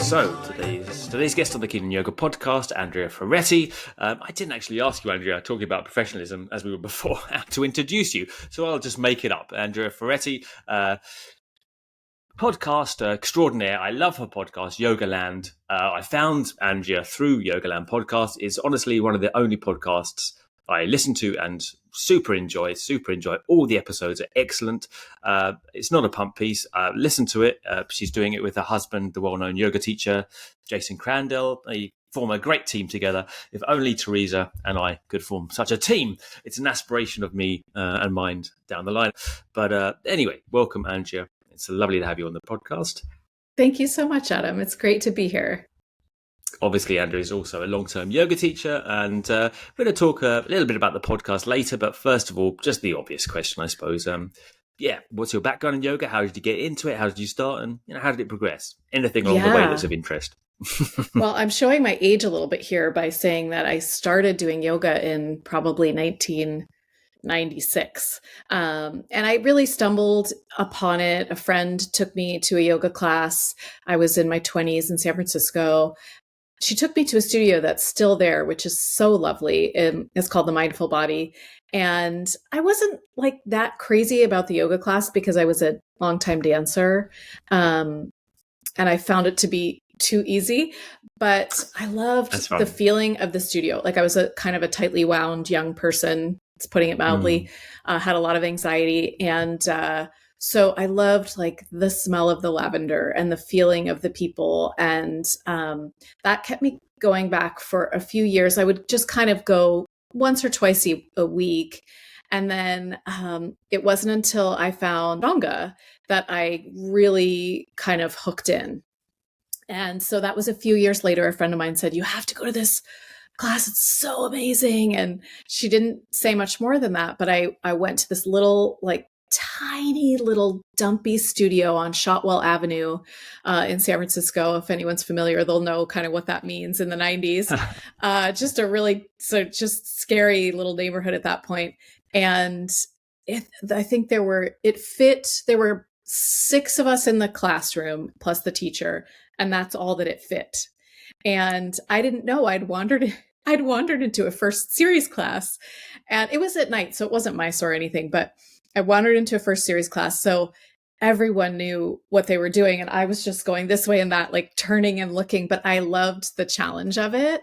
So today's guest on the Keen Yoga podcast, Andrea Ferreti. I didn't actually ask you, Andrea, talking about professionalism as we were before, to introduce you. So I'll just make it up. Andrea Ferreti, podcast extraordinaire. I love her podcast, Yogaland. I found Andrea through Yogaland podcast. It's honestly one of the only podcasts I listen to and super enjoy. All the episodes are excellent. It's not a pump piece. Listen to it. She's doing it with her husband, the well-known yoga teacher, Jason Crandell. They form a great team together. If only Teresa and I could form such a team. It's an aspiration of me and mine down the line. But anyway, welcome, Andrea. It's lovely to have you on the podcast. Thank you so much, Adam. It's great to be here. Obviously, Andrea is also a long-term yoga teacher, and we're going to talk a little bit about the podcast later. But first of all, just the obvious question, I suppose. What's your background in yoga? How did you get into it? How did you start? And how did it progress? Anything along the way that's of interest? Well, I'm showing my age a little bit here by saying that I started doing yoga in probably 1996. And I really stumbled upon it. A friend took me to a yoga class. I was in my 20s in San Francisco. She took me to a studio that's still there, which is so lovely. It's called the Mindful Body. And I wasn't like that crazy about the yoga class because I was a longtime dancer. And I found it to be too easy, but I loved the feeling of the studio. Like I was a kind of a tightly wound young person, putting it mildly, had a lot of anxiety. And so I loved like the smell of the lavender and the feeling of the people. And that kept me going back for a few years. I would just kind of go once or twice a week. And then it wasn't until I found Ashtanga that I really kind of hooked in. And so that was a few years later. A friend of mine said, "You have to go to this class. It's so amazing." And she didn't say much more than that. But I went to this little, like tiny little dumpy studio on Shotwell Avenue in San Francisco. If anyone's familiar, they'll know kind of what that means in the 90s. Just a really, just scary little neighborhood at that point. And I think there were 6 of us in the classroom plus the teacher, and that's all that it fit. And I didn't know I'd wandered into a first series class, and it was at night, so it wasn't MICE or anything, but I wandered into a first series class. So everyone knew what they were doing. And I was just going this way and that, like turning and looking, but I loved the challenge of it.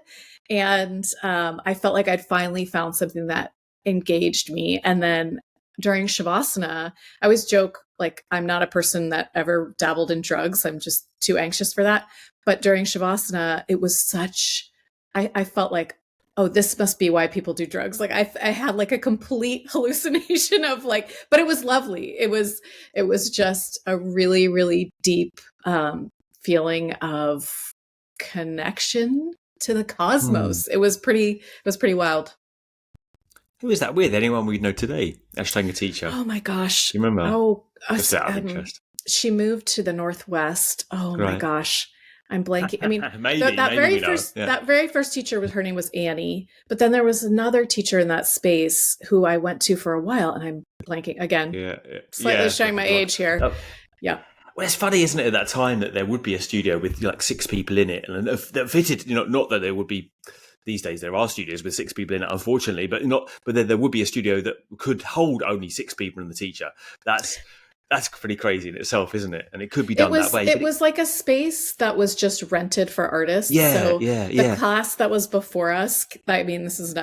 And I felt like I'd finally found something that engaged me. And then during Shavasana, I always joke, like, I'm not a person that ever dabbled in drugs. I'm just too anxious for that. But during Shavasana, it was I felt like, oh, this must be why people do drugs. Like I had like a complete hallucination of like, but it was lovely. It was just a really, really deep feeling of connection to the cosmos. It was pretty wild. Who is that with? Anyone we know today? Ashtanga teacher. Oh my gosh. Do you remember? Oh, just out of interest. She moved to the Northwest. Oh my gosh. I'm blanking. I mean, that very first teacher her name was Annie, but then there was another teacher in that space who I went to for a while, and I'm blanking again. Slightly showing my age here. Oh. Yeah. Well, it's funny, isn't it, at that time that there would be a studio with like 6 people in it, and that fitted. Not that there would be. These days there are studios with 6 people in it, unfortunately, but then there would be a studio that could hold only 6 people and the teacher. That's pretty crazy in itself, isn't it? And it could be done that way. It was like a space that was just rented for artists. The class that was before us, I mean, this is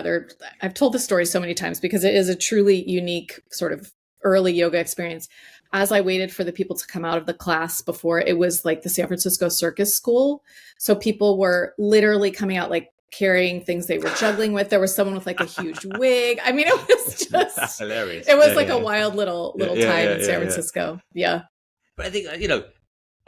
I've told this story so many times because it is a truly unique sort of early yoga experience. As I waited for the people to come out of the class before, it was like the San Francisco Circus School. So people were literally coming out like carrying things they were juggling with. There was someone with like a huge wig. I mean, it was just hilarious. It was a wild little time in San Francisco. Yeah. But I think,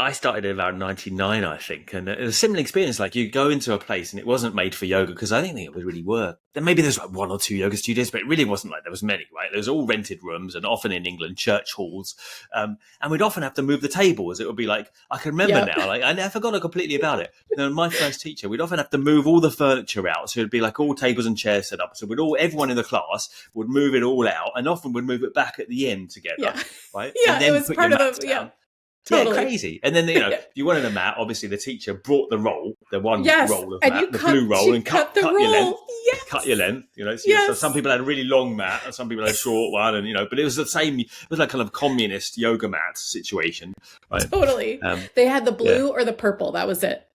I started in about 99, I think, and it was a similar experience. Like you go into a place and it wasn't made for yoga because I didn't think it would really work. Then maybe there's like one or two yoga studios, but it really wasn't like there was many, right? There was all rented rooms and often in England, church halls. And we'd often have to move the tables. It would be like, I can remember now, like I forgot completely about it. My first teacher, we'd often have to move all the furniture out. So it'd be like all tables and chairs set up. So everyone in the class would move it all out and often would move it back at the end together, right? Yeah, and then it was part of the, totally. Yeah, crazy. And then, if you wanted a mat, obviously the teacher brought the roll, the one roll of mat, the blue roll, and cut your length. Yes. Cut your length, So some people had a really long mat and some people had a short one, and, but it was the same. It was like kind of communist yoga mat situation. Right? Totally. They had the blue or the purple. That was it.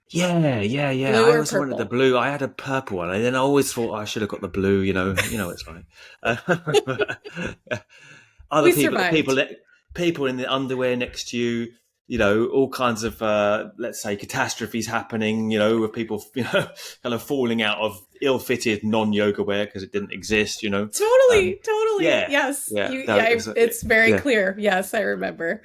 Yeah. Blue I always wanted the blue. I had a purple one, and then I always thought I should have got the blue. It's like other people in the underwear next to you, all kinds of let's say catastrophes happening. With people, kind of falling out of ill-fitted non-yoga wear because it didn't exist. Totally. Yeah, yes. It's very clear. Yes, I remember.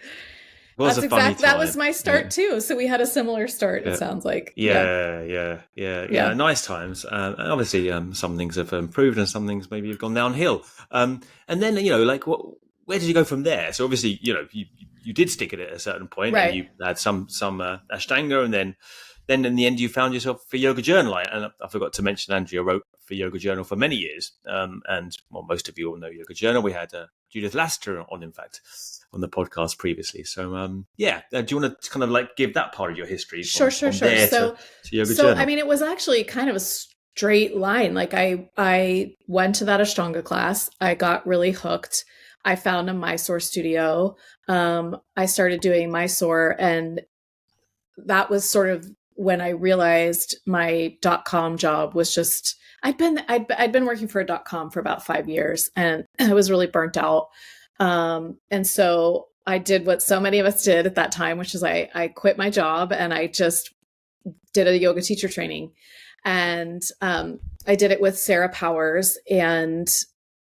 That was my start too. So we had a similar start. It sounds like. Yeah. Nice times. And obviously, some things have improved, and some things maybe have gone downhill. And then like where did you go from there? So obviously, you did stick at it at a certain point, right. And you had some Ashtanga, and then in the end you found yourself for Yoga Journal. And I forgot to mention, Andrea wrote for Yoga Journal for many years. And most of you all know Yoga Journal. We had Judith Laster on, in fact, on the podcast previously. So do you want to kind of like give that part of your history? Sure. There to Yoga Journal. I mean, it was actually kind of a straight line. Like I went to that Ashtanga class. I got really hooked. I found a Mysore studio. I started doing Mysore, and that was sort of when I realized my .com job was just, I'd been working for a .com for about 5 years, and I was really burnt out. And so I did what so many of us did at that time, which is I quit my job and I just did a yoga teacher training. And I did it with Sarah Powers, and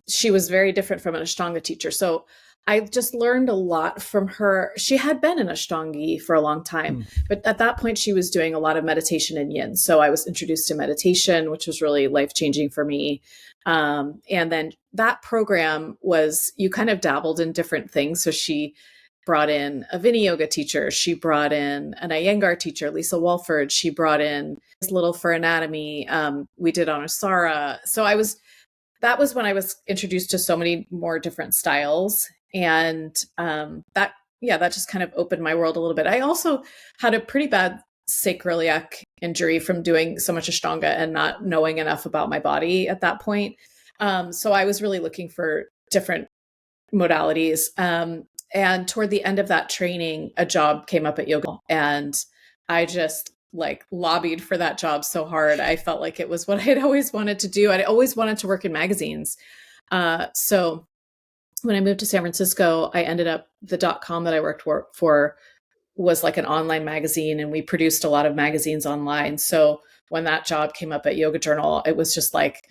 she was very different from an Ashtanga teacher. So I just learned a lot from her. She had been an Ashtangi for a long time, but at that point she was doing a lot of meditation and yin. So I was introduced to meditation, which was really life-changing for me. And then that program was, you kind of dabbled in different things. So she brought in a Vini yoga teacher. She brought in an Iyengar teacher, Lisa Walford. She brought in Little for Anatomy. We did Anusara. So that was when I was introduced to so many more different styles. And that just kind of opened my world a little bit. I also had a pretty bad sacroiliac injury from doing so much Ashtanga and not knowing enough about my body at that point. So I was really looking for different modalities. And toward the end of that training, a job came up at Yoga, and I just lobbied for that job so hard. I felt like it was what I had always wanted to do. I'd always wanted to work in magazines. So when I moved to San Francisco, I ended up, the .com that I worked for was like an online magazine, and we produced a lot of magazines online. So when that job came up at Yoga Journal, it was just like,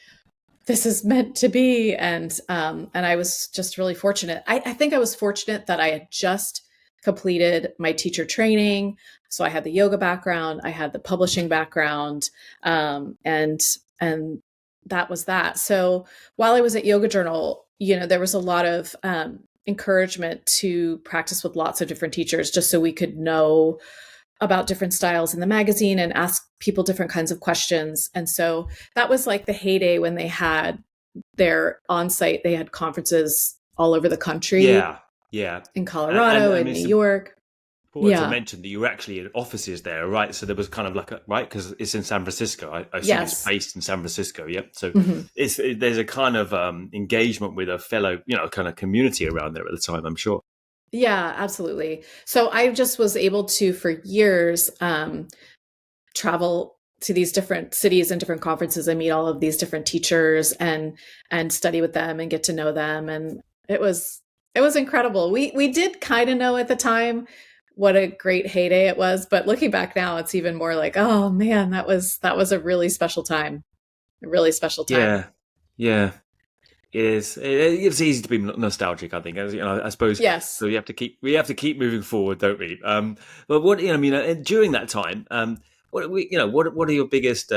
this is meant to be. And I was just really fortunate. I think I was fortunate that I had just completed my teacher training. So I had the yoga background, I had the publishing background, and that was that. So while I was at Yoga Journal, there was a lot of encouragement to practice with lots of different teachers, just so we could know about different styles in the magazine and ask people different kinds of questions. And so that was like the heyday when they had their on-site, they had conferences all over the country. Yeah. In Colorado and New York. Important to mention that you were actually in offices there, right? So there was kind of like because it's in San Francisco. I assume it's based in San Francisco. Yep. So there's a kind of engagement with a fellow, kind of community around there at the time, I'm sure. Yeah, absolutely. So I just was able to, for years, travel to these different cities and different conferences and meet all of these different teachers and study with them and get to know them. And it was incredible. We did kind of know at the time what a great heyday it was, but looking back now, it's even more like, oh man, that was a really special time. A really special time. Yeah. It is. It's easy to be nostalgic, I think. As you know, I suppose. Yes. So we have to keep moving forward, don't we? But what I mean, during that time, what are your biggest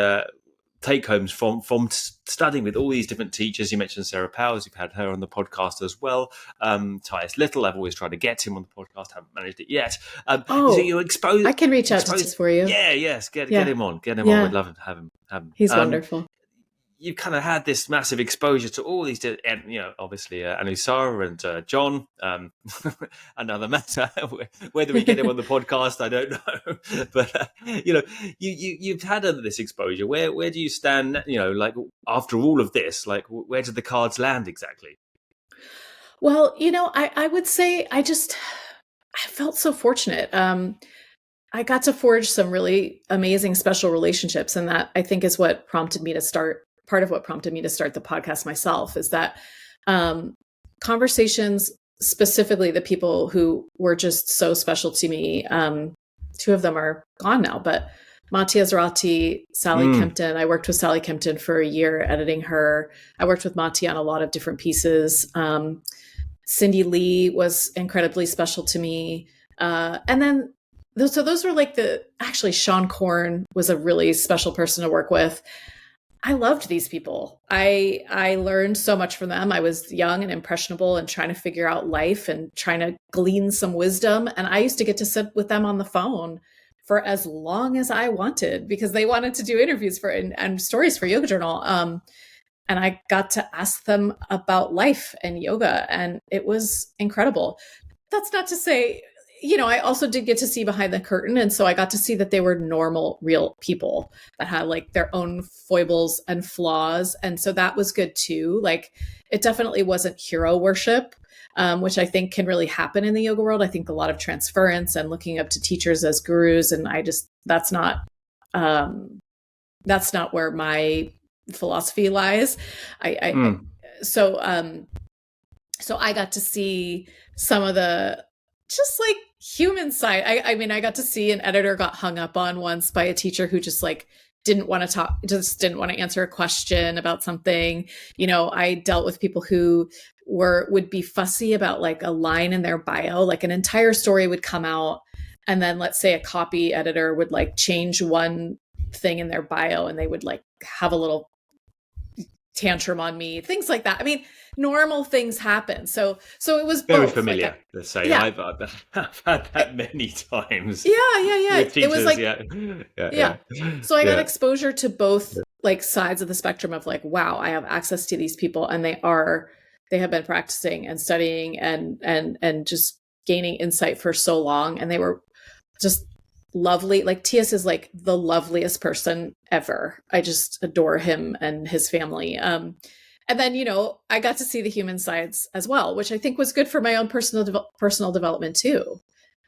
take homes from studying with all these different teachers? You mentioned Sarah Powers. You've had her on the podcast as well. Tyus Little. I've always tried to get him on the podcast. Haven't managed it yet. So you're exposed. I can reach out to Tyus for you. Yeah. Yes. Get him on. Get him on. We'd love to have him. He's wonderful. You kind of had this massive exposure to all these, and obviously Anusara and John. Another matter. Whether we get him on the podcast, I don't know. But you've had this exposure. Where do you stand? Like after all of this, like where did the cards land exactly? Well, I would say I felt so fortunate. I got to forge some really amazing, special relationships, and that I think is what prompted me to start. Part of what prompted me to start the podcast myself is that conversations, specifically the people who were just so special to me. Two of them are gone now, but Mattia Zarati, Sally Kempton. I worked with Sally Kempton for a year editing her. I worked with Mattia on a lot of different pieces. Cindy Lee was incredibly special to me. And then, so those were actually Sean Korn was a really special person to work with. I loved these people. I learned so much from them. I was young and impressionable and trying to figure out life and trying to glean some wisdom. And I used to get to sit with them on the phone for as long as I wanted because they wanted to do interviews and stories for Yoga Journal. And I got to ask them about life and yoga, and it was incredible. That's not to say, I also did get to see behind the curtain. And so I got to see that they were normal, real people that had their own foibles and flaws. And so that was good too. It definitely wasn't hero worship, which I think can really happen in the yoga world. I think a lot of transference and looking up to teachers as gurus. And that's not where my philosophy lies. So I got to see some of the just human side. I mean, I got to see an editor got hung up on once by a teacher who just didn't want to talk, just didn't want to answer a question about something. I dealt with people who would be fussy about a line in their bio, an entire story would come out. And then let's say a copy editor would change one thing in their bio and they would have a little tantrum on me, things like that. I mean, normal things happen. So it was very both. familiar. Let's say I've had that many times. Yeah. With teachers, it was So I got exposure to both sides of the spectrum of wow, I have access to these people, and they have been practicing and studying and just gaining insight for so long, and they were just lovely. Tias is the loveliest person ever. I just adore him and his family. And then, I got to see the human sides as well, which I think was good for my own personal development too.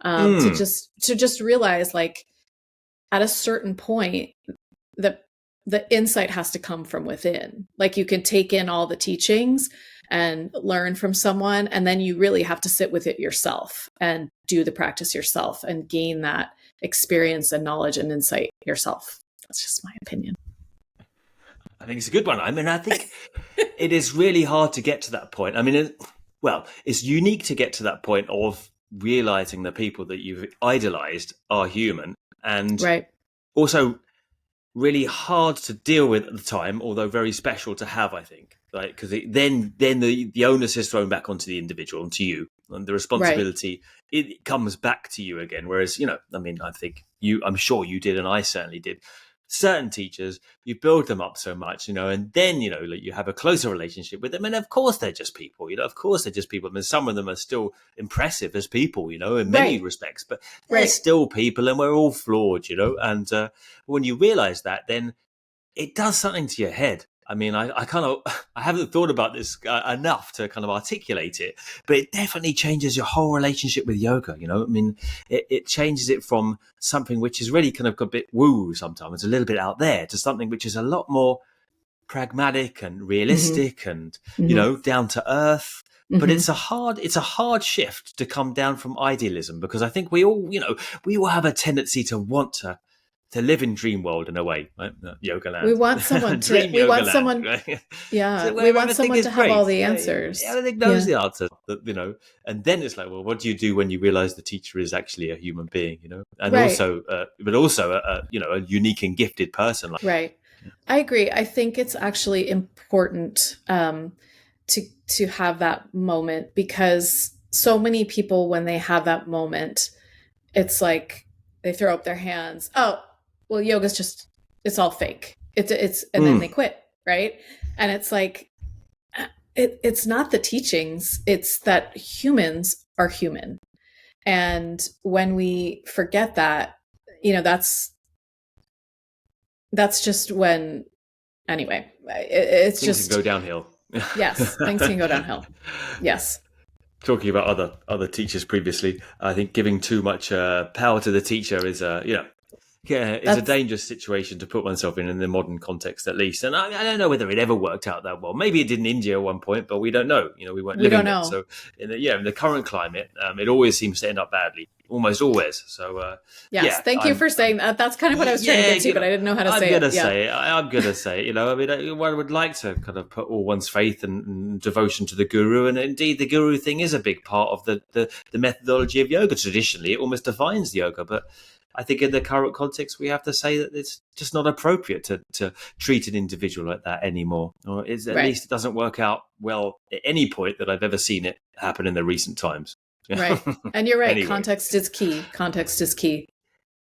To just realize at a certain point, the insight has to come from within. You can take in all the teachings and learn from someone, and then you really have to sit with it yourself and do the practice yourself and gain that experience and knowledge and insight yourself. That's just my opinion. I think it's a good one. I mean, I think it is really hard to get to that point. I mean, it's unique to get to that point of realizing the people that you've idolized are human, and also really hard to deal with at the time, although very special to have, I think. Because then the onus is thrown back onto the individual, onto you, and the responsibility it comes back to you again. Whereas I mean, I think I'm sure you did, and I certainly did. Certain teachers, you build them up so much, and then you have a closer relationship with them, and of course they're just people. Of course they're just people. I mean, some of them are still impressive as people, in many respects, but they're still people, and we're all flawed, And when you realize that, then it does something to your head. I mean, I haven't thought about this enough to kind of articulate it, but it definitely changes your whole relationship with yoga. I mean, it changes it from something which is really kind of a bit woo sometimes, a little bit out there, to something which is a lot more pragmatic and realistic and, down to earth. But it's a hard shift to come down from idealism, because I think we all have a tendency to want to to live in dream world in a way, right? Yogaland. We want someone to, we want someone, right? yeah, So we where want everything someone is to have great. all the Yeah, answers. everything knows the answer, and then it's like, well, what do you do when you realize the teacher is actually a human being, and Right. also, but also a unique and gifted person. Right. I agree. I think it's actually important to have that moment, because so many people, when they have that moment, it's like they throw up their hands. Oh, well, yoga's just, it's all fake. And then they quit. Right. And it's like, it's not the teachings. It's that humans are human. And when we forget that, that's just when, anyway, it's things just can go downhill. Yes, things can go downhill. Yes. Talking about other teachers previously, I think giving too much power to the teacher is it's a dangerous situation to put oneself in the modern context, at least. And I don't know whether it ever worked out that well. Maybe it did in India at one point, but we don't know. We weren't living there. So in the current climate, it always seems to end up badly, almost always. So yes, thank you for saying that. That's kind of what I was trying to get to, but I didn't know how to say it. I'm going to say it. One would like to kind of put all one's faith and devotion to the guru, and indeed the guru thing is a big part of the methodology of yoga. Traditionally, it almost defines yoga, but I think in the current context, we have to say that it's just not appropriate to treat an individual like that anymore. Or at least it doesn't work out well at any point that I've ever seen it happen in the recent times. Right. And you're right. Anyway. Context is key. Context is key.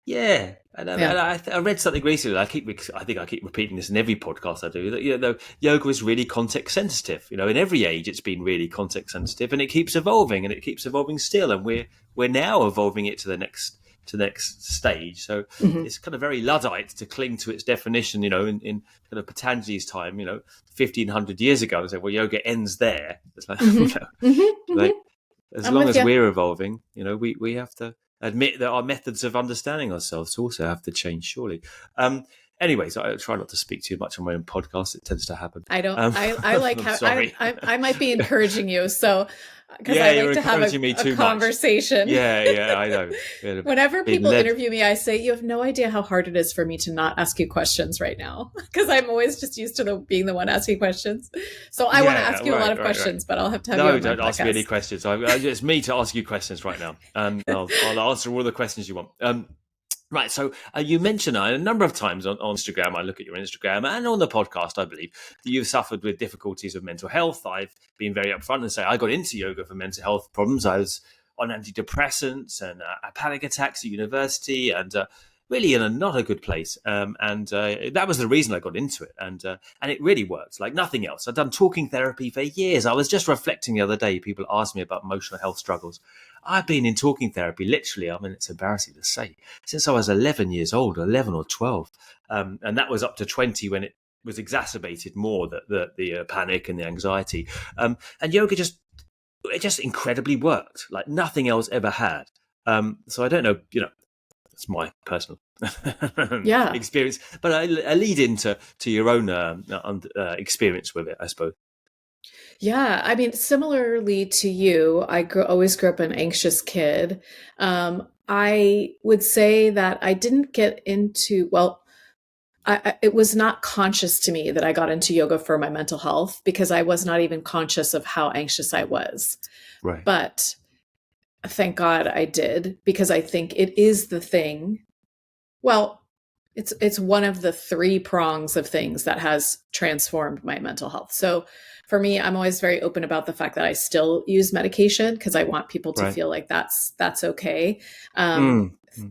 Yeah. And I read something recently. I think I keep repeating this in every podcast I do, that yoga is really context sensitive. In every age it's been really context sensitive, and it keeps evolving, and it keeps evolving still, and we're now evolving it to the next stage. So it's kind of very Luddite to cling to its definition, in kind of Patanjali's time, 1500 years ago, and say, well, yoga ends there. It's like, like as long as we're evolving, we have to admit that our methods of understanding ourselves also have to change, surely. Anyways, I try not to speak too much on my own podcast. It tends to happen. I don't. I like how I might be encouraging you. So because I like to have a conversation. Yeah, I know. Whenever people interview me, I say, you have no idea how hard it is for me to not ask you questions right now, because I'm always just used to being the one asking questions. So I want to ask you a lot of questions, but I'll have to have you on my don't podcast. Ask me any questions. It's me to ask you questions right now. I'll answer all the questions you want. Right, so you mentioned a number of times on Instagram, I look at your Instagram, and on the podcast, I believe, that you've suffered with difficulties of mental health. I've been very upfront and say I got into yoga for mental health problems. I was on antidepressants and panic attacks at university, and really in not a good place. And that was the reason I got into it. And it really worked like nothing else. I've done talking therapy for years. I was just reflecting the other day. People asked me about emotional health struggles. I've been in talking therapy, literally, it's embarrassing to say, since I was 11 years old, 11 or 12. And that was up to 20 when it was exacerbated more, the panic and the anxiety. And yoga just incredibly worked, like nothing else ever had. So I don't know, it's my personal experience, but I lead into your own experience with it, I suppose. Yeah, I mean, similarly to you, I always grew up an anxious kid. I would say that I didn't get into, it was not conscious to me that I got into yoga for my mental health, because I was not even conscious of how anxious I was. Right. But thank God I did, because I think it is the thing. Well, it's one of the 3 prongs of things that has transformed my mental health. So for me, I'm always very open about the fact that I still use medication, because I want people to feel like that's okay.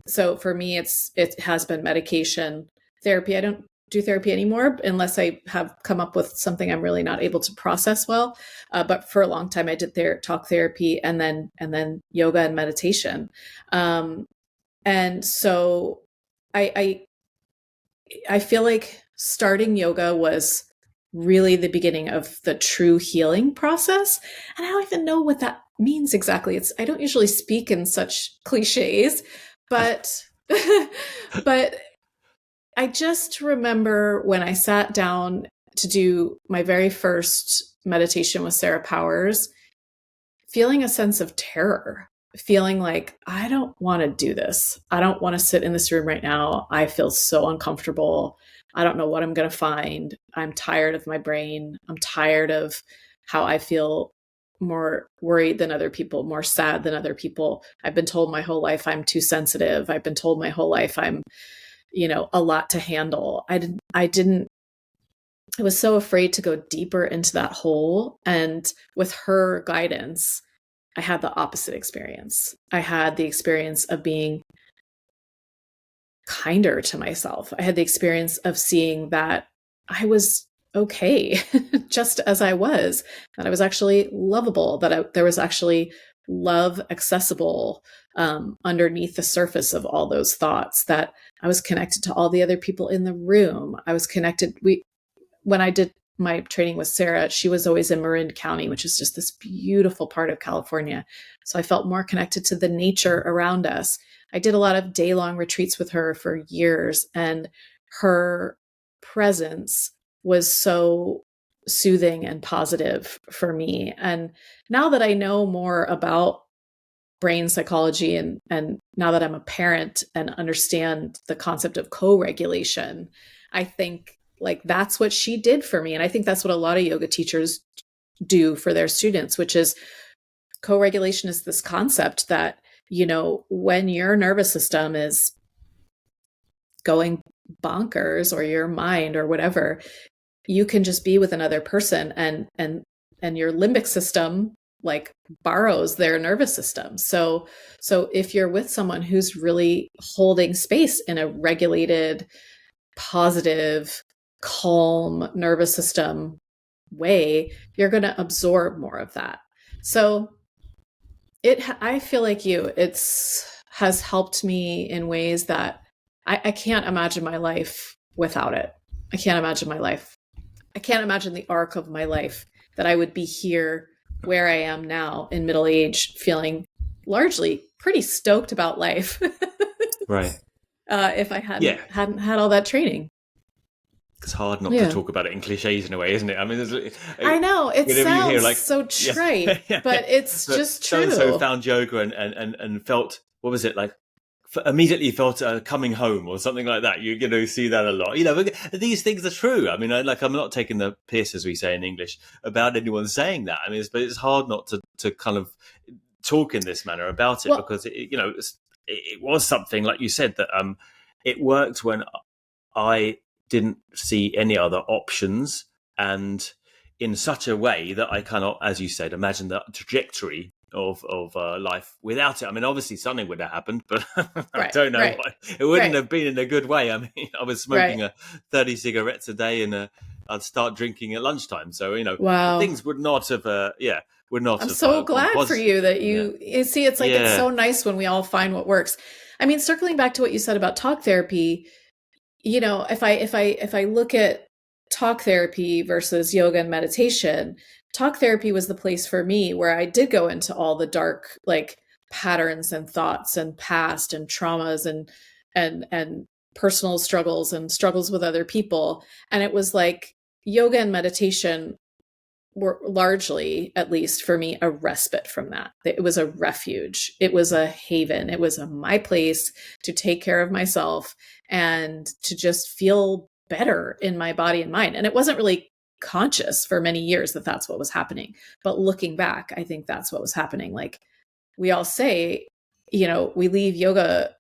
So for me, it has been medication. Therapy, I don't do therapy anymore unless I have come up with something I'm really not able to process well. But for a long time, I did talk therapy, and then yoga and meditation. And so I feel like starting yoga was really the beginning of the true healing process. And I don't even know what that means exactly. I don't usually speak in such cliches, but but I just remember when I sat down to do my very first meditation with Sarah Powers, feeling a sense of terror. feeling like, I don't want to do this. I don't want to sit in this room right now. I feel so uncomfortable. I don't know what I'm going to find. I'm tired of my brain. I'm tired of how I feel more worried than other people, more sad than other people. I've been told my whole life I'm too sensitive. I've been told my whole life I'm, a lot to handle. I was so afraid to go deeper into that hole. And with her guidance, I had the opposite experience. I had the experience of being kinder to myself. I had the experience of seeing that I was okay just as I was, that I was actually lovable, that there was actually love accessible underneath the surface of all those thoughts, that I was connected to all the other people in the room. I was connected. When I did my training with Sarah, she was always in Marin County, which is just this beautiful part of California. So I felt more connected to the nature around us. I did a lot of day-long retreats with her for years, and her presence was so soothing and positive for me. And now that I know more about brain psychology, and now that I'm a parent and understand the concept of co-regulation, I think like that's what she did for me. And I think that's what a lot of yoga teachers do for their students, which is co-regulation is this concept that, when your nervous system is going bonkers, or your mind or whatever, you can just be with another person, and your limbic system like borrows their nervous system. So if you're with someone who's really holding space in a regulated, positive, calm nervous system way, you're going to absorb more of that. So I feel like has helped me in ways that I can't imagine my life without it. I can't imagine my life. I can't imagine the arc of my life, that I would be here where I am now in middle age, feeling largely pretty stoked about life. Right. If I hadn't had all that training. It's hard not to talk about it in cliches in a way, isn't it? I mean, I know it sounds so trite, but it's just true. So found yoga and felt, what was it like? Immediately felt coming home or something like that. You see that a lot. These things are true. I mean, I'm not taking the piss, as we say in English, about anyone saying that. I mean, but it's hard not to kind of talk in this manner about it, because it was something, like you said, that it worked when I didn't see any other options, and in such a way that I cannot, as you said, imagine the trajectory of life without it. I mean, obviously something would have happened, but I don't know why. It wouldn't have been in a good way. I mean, I was smoking 30 cigarettes a day, and I'd start drinking at lunchtime. So, things would not have, would not have. I'm so glad for you that you see, it's like, it's so nice when we all find what works. I mean, circling back to what you said about talk therapy, if I look at talk therapy versus yoga and meditation, talk therapy was the place for me where I did go into all the dark, like, patterns and thoughts and past and traumas and personal struggles and struggles with other people. And it was like yoga and meditation were largely, at least for me, a respite from that. It was a refuge. It was a haven. It was my place to take care of myself and to just feel better in my body and mind. And it wasn't really conscious for many years that that's what was happening. But looking back, I think that's what was happening. Like, we all say, we leave yoga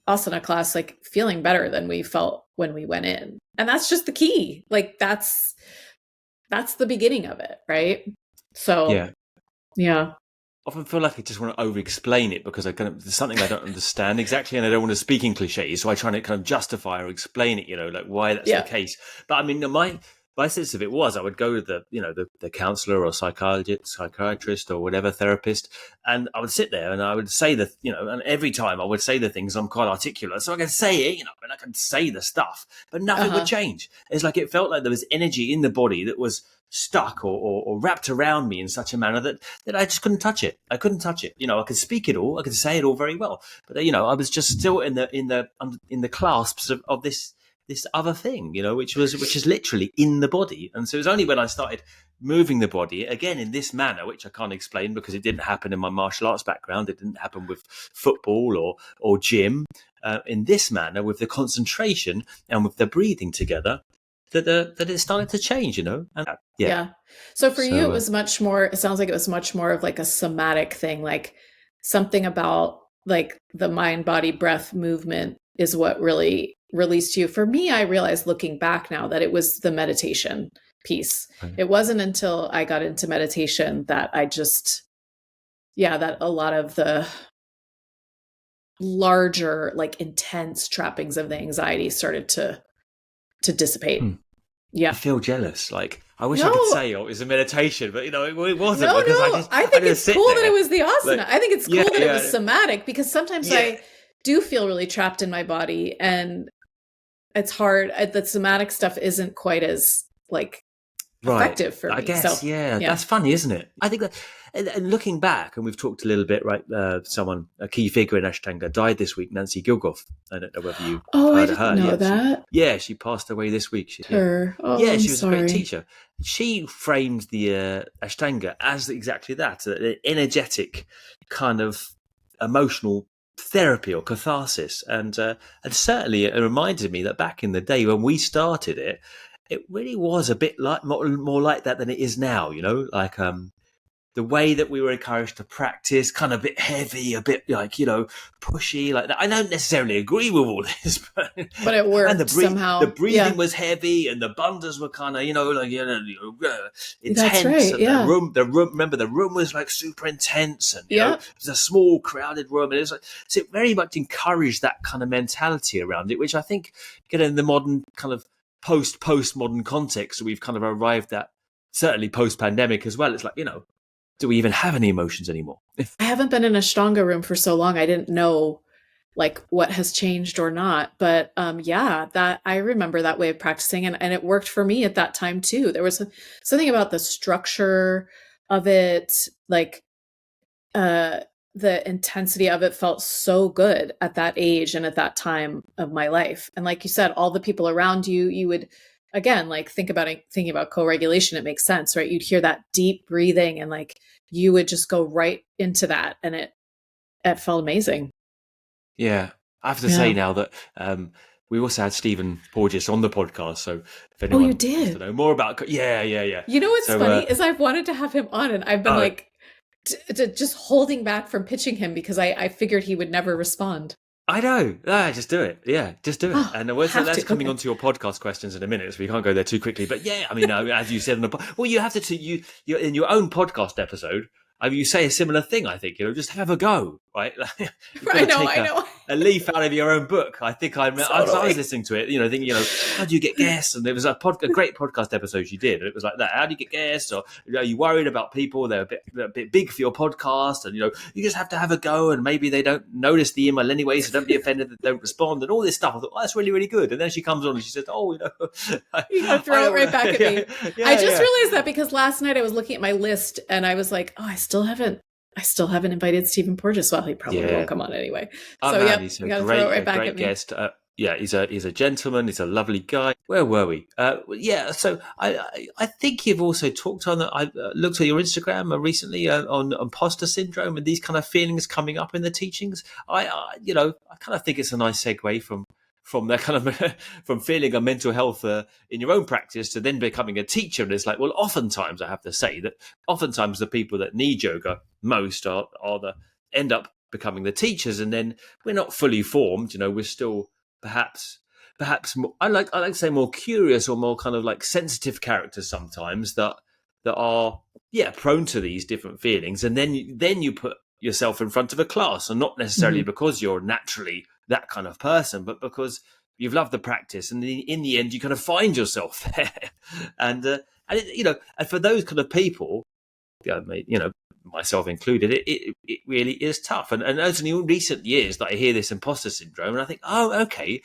asana class like feeling better than we felt when we went in. And that's just the key. Like, that's the beginning of it, right? So, yeah. I often feel like I just want to over-explain it, because there's something I don't understand exactly, and I don't want to speak in cliches, so I try to kind of justify or explain it, like why that's the case. But I mean, my sense of it was, I would go to the counselor or psychiatrist or whatever therapist, and I would sit there and I would say and every time I would say the things, I'm quite articulate, so I could say it, and I could say the stuff, but nothing would change. It's like it felt like there was energy in the body that was stuck or wrapped around me in such a manner that I just couldn't touch it. I couldn't touch it. I could speak it all, I could say it all very well, but I was just still in the clasps of this this other thing, which is literally in the body. And so it was only when I started moving the body again in this manner, which I can't explain because it didn't happen in my martial arts background. It didn't happen with football or gym. In this manner, with the concentration and with the breathing together, that it started to change, And yeah. So for you, it was much more. It sounds like it was much more of like a somatic thing, like something about like the mind, body, breath movement is what really released you. For me, I realized looking back now that it was the meditation piece. Right. It wasn't until I got into meditation that I just, that a lot of the larger, like intense trappings of the anxiety started to dissipate. Yeah. I feel jealous. Like, I wish I could say, it was a meditation, but it wasn't. No, I think it's cool that it was the asana. Like, I think it's cool that it was somatic, because sometimes I do feel really trapped in my body, and it's hard. The somatic stuff isn't quite as like effective for me. I guess, that's funny, isn't it? I think that, and looking back, and we've talked a little bit, right? Someone, a key figure in Ashtanga, died this week, Nancy Gilgoff. I don't know whether you heard of her. I didn't know that. She passed away this week. She was a great teacher. She framed the Ashtanga as exactly that, an energetic kind of emotional therapy or catharsis. And certainly it reminded me that back in the day when we started it, it really was a bit like more like that than it is now, like the way that we were encouraged to practice, kind of a bit heavy, a bit like, pushy like that. I don't necessarily agree with all this, but it worked and somehow. The breathing was heavy, and the bandhas were kind of, intense. That's right, and the room, remember the room was like super intense, and it was a small crowded room, and it was like, so it very much encouraged that kind of mentality around it, which I think, in the modern kind of post-modern context we've kind of arrived at, certainly post-pandemic as well. It's like, do we even have any emotions anymore? I haven't been in a Ashtanga room for so long. I didn't know like what has changed or not. But that I remember that way of practicing, and it worked for me at that time too. There was something about the structure of it, like the intensity of it felt so good at that age and at that time of my life. And like you said, all the people around you, you would, again, like thinking about co-regulation, it makes sense, right? You'd hear that deep breathing, and like you would just go right into that, and it felt amazing. Yeah. I have to say now that we also had Stephen Porges on the podcast. So if anyone you did? wants to know more about, You know what's funny is I've wanted to have him on, and I've been like just holding back from pitching him because I figured he would never respond. I know. Just do it. Yeah, just do it. And that's coming onto your podcast questions in a minute, so we can't go there too quickly. But I mean, as you said, you have to you in your own podcast episode. You say a similar thing, I think, just have a go, right? I know. A leaf out of your own book. I think I was listening to it, thinking, how do you get guests? And there was a great podcast episode you did. And it was like that. How do you get guests? Or are you worried about people? They're a bit big for your podcast. And, you just have to have a go. And maybe they don't notice the email anyway. So don't be offended that they don't respond and all this stuff. I thought, that's really, really good. And then she comes on and she says, you gotta throw it right back at me. I just realized that because last night I was looking at my list and I was like, I still haven't invited Stephen Porges. Well, he probably won't come on anyway. So he's a great guest. He's a gentleman. He's a lovely guy. Where were we? So I think you've also talked on. I looked at your Instagram recently on imposter syndrome and these kind of feelings coming up in the teachings. I kind of think it's a nice segue from that kind of from feeling a mental health in your own practice to then becoming a teacher. And it's like, well, oftentimes I have to say that oftentimes the people that need yoga most are end up becoming the teachers, and then we're not fully formed. We're still perhaps more, I like to say more curious or more kind of like sensitive characters sometimes that are prone to these different feelings, and then you put yourself in front of a class, and not necessarily because you're naturally that kind of person, but because you've loved the practice, and in the end you kind of find yourself there. And for those kind of people, myself included, it really is tough. And it's only in recent years that I hear this imposter syndrome, and I think, oh, okay,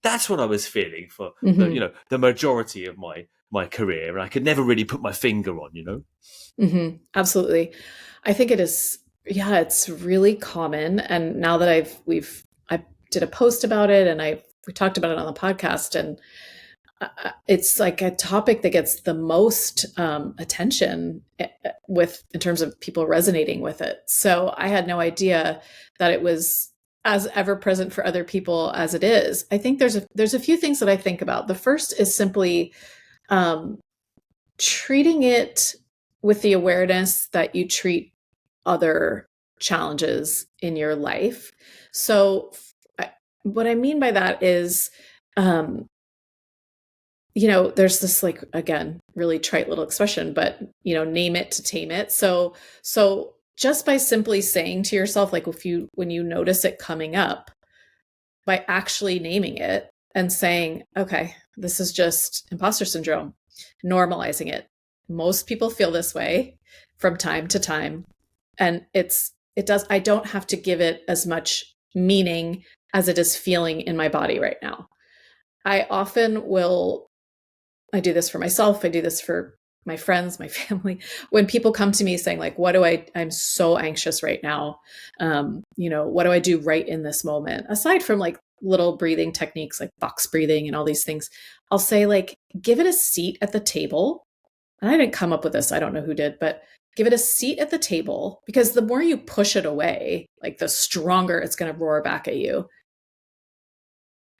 that's what I was feeling for the majority of my career, and I could never really put my finger on. Absolutely. I think it is. Yeah, it's really common. And now that I did a post about it, and I've we talked about it on the podcast, and it's like a topic that gets the most attention in terms of people resonating with it. So I had no idea that it was as ever present for other people as it is. I think there's a few things that I think about. The first is simply treating it with the awareness that you treat other challenges in your life. So what I mean by that is, there's this, like, again, really trite little expression, but, name it to tame it. So just by simply saying to yourself, like, when you notice it coming up, by actually naming it and saying, okay, this is just imposter syndrome, normalizing it. Most people feel this way from time to time. And I don't have to give it as much meaning as it is feeling in my body right now. I do this for myself. I do this for my friends, my family. When people come to me saying, like, I'm so anxious right now. What do I do right in this moment? Aside from like little breathing techniques like box breathing and all these things, I'll say, like, give it a seat at the table. And I didn't come up with this. I don't know who did, but give it a seat at the table, because the more you push it away, like, the stronger it's going to roar back at you.